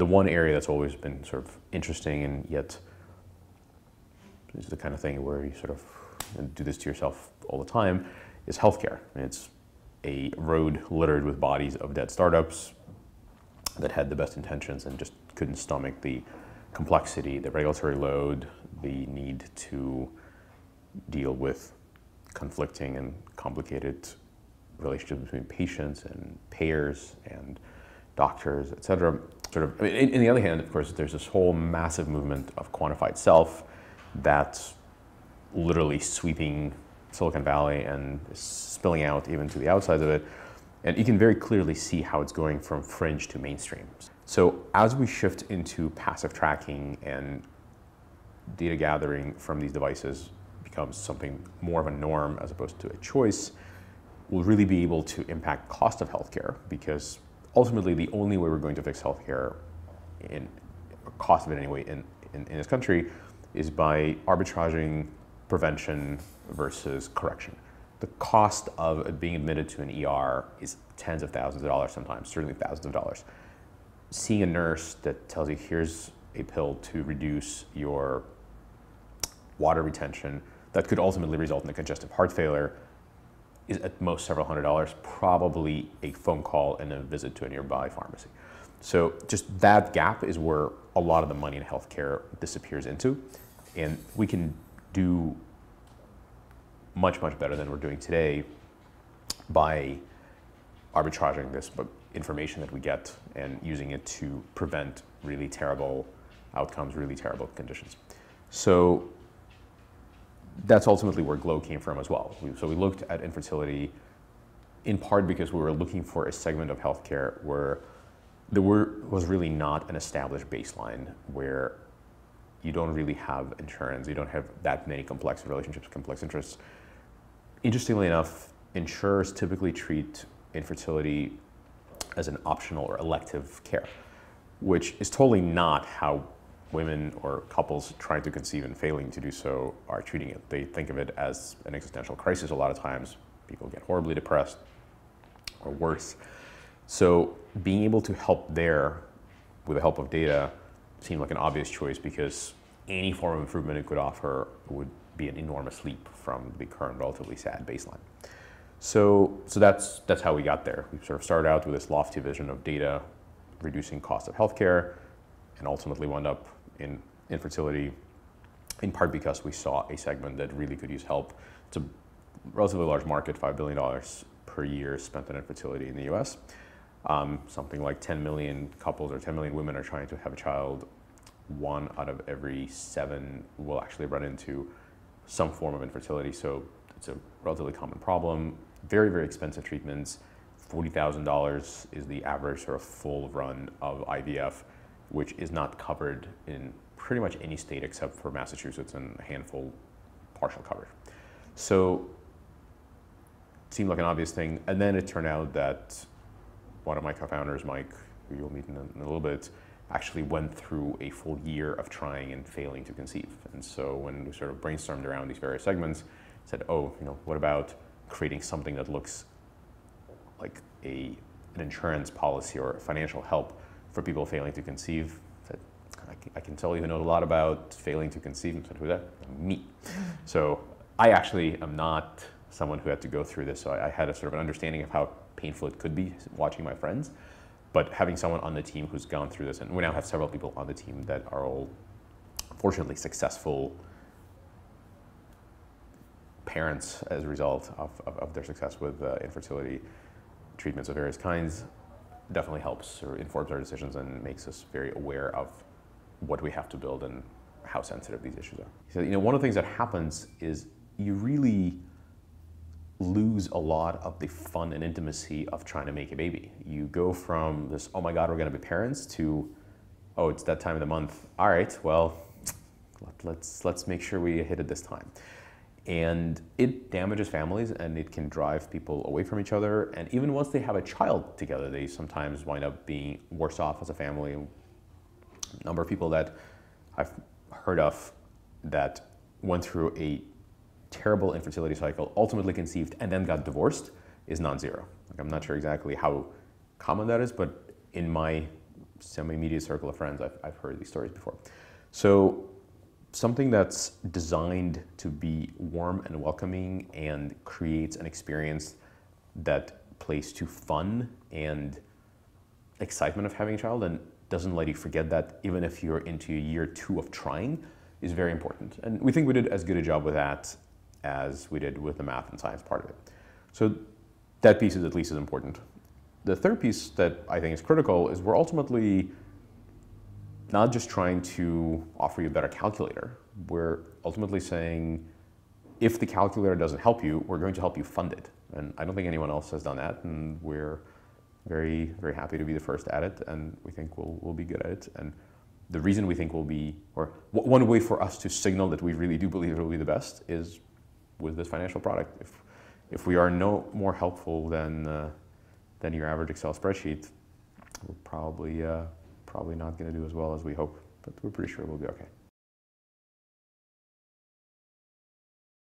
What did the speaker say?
the one area that's always been sort of interesting, and yet it's the kind of thing where you sort of do this to yourself all the time, is healthcare. It's a road littered with bodies of dead startups that had the best intentions and just couldn't stomach the complexity, the regulatory load, the need to deal with conflicting and complicated relationships between patients and payers and doctors, et cetera. In the other hand, of course, there's this whole massive movement of quantified self that's literally sweeping Silicon Valley and spilling out even to the outsides of it. And you can very clearly see how it's going from fringe to mainstream. So as we shift into passive tracking and data gathering from these devices becomes something more of a norm as opposed to a choice, we'll really be able to impact cost of healthcare, because ultimately the only way we're going to fix healthcare, cost of it anyway, in this country, is by arbitraging prevention versus correction. The cost of being admitted to an ER is tens of thousands of dollars sometimes, certainly thousands of dollars. Seeing a nurse that tells you, here's a pill to reduce your water retention that could ultimately result in a congestive heart failure, is at most several $100s, probably a phone call and a visit to a nearby pharmacy. So just that gap is where a lot of the money in healthcare disappears into. And we can do much, much better than we're doing today by arbitraging this information that we get and using it to prevent really terrible outcomes, really terrible conditions. So that's ultimately where Glow came from as well. So we looked at infertility in part because we were looking for a segment of healthcare where there was really not an established baseline, where you don't really have insurance, you don't have that many complex relationships, complex interests. Interestingly enough, insurers typically treat infertility as an optional or elective care, which is totally not how women or couples trying to conceive and failing to do so are treating it. They think of it as an existential crisis a lot of times. People get horribly depressed or worse. So being able to help there with the help of data seemed like an obvious choice, because any form of improvement it could offer would be an enormous leap from the current relatively sad baseline. So that's how we got there. We sort of started out with this lofty vision of data reducing cost of healthcare, and ultimately wound up in infertility, in part because we saw a segment that really could use help. It's a relatively large market, $5 billion per year spent on infertility in the US. Something like 10 million couples or 10 million women are trying to have a child. 1 out of every 7 will actually run into some form of infertility. So it's a relatively common problem. Very, very expensive treatments. $40,000 is the average sort of full run of IVF, which is not covered in pretty much any state except for Massachusetts and a handful partial coverage. So it seemed like an obvious thing. And then it turned out that one of my co-founders, Mike, who you'll meet in a little bit, actually went through a full year of trying and failing to conceive. And so when we sort of brainstormed around these various segments, said, oh, what about creating something that looks like an insurance policy or financial help for people failing to conceive? Said, I can tell you know a lot about failing to conceive. And said, who's that? Me. So I actually am not someone who had to go through this. So I had a sort of an understanding of how painful it could be watching my friends. But having someone on the team who's gone through this, and we now have several people on the team that are all fortunately successful parents as a result of their success with infertility treatments of various kinds, definitely helps or informs our decisions and makes us very aware of what we have to build and how sensitive these issues are. So, one of the things that happens is you really lose a lot of the fun and intimacy of trying to make a baby. You go from this, oh my God, we're going to be parents, to, oh, it's that time of the month. All right, well, let's make sure we hit it this time. And it damages families, and it can drive people away from each other. And even once they have a child together, they sometimes wind up being worse off as a family. A number of people that I've heard of that went through a terrible infertility cycle, ultimately conceived, and then got divorced is non-zero. I'm not sure exactly how common that is, but in my semi-immediate circle of friends, I've heard these stories before. So something that's designed to be warm and welcoming and creates an experience that plays to fun and excitement of having a child and doesn't let you forget that even if you're into year 2 of trying is very important. And we think we did as good a job with that as we did with the math and science part of it. So that piece is at least as important. The third piece that I think is critical is we're ultimately not just trying to offer you a better calculator. We're ultimately saying, if the calculator doesn't help you, we're going to help you fund it. And I don't think anyone else has done that, and we're very, very happy to be the first at it, and we think we'll be good at it. And the reason we think we'll be, or one way for us to signal that we really do believe it will be the best is with this financial product. If we are no more helpful than your average Excel spreadsheet, we're probably not going to do as well as we hope, but we're pretty sure we'll be okay.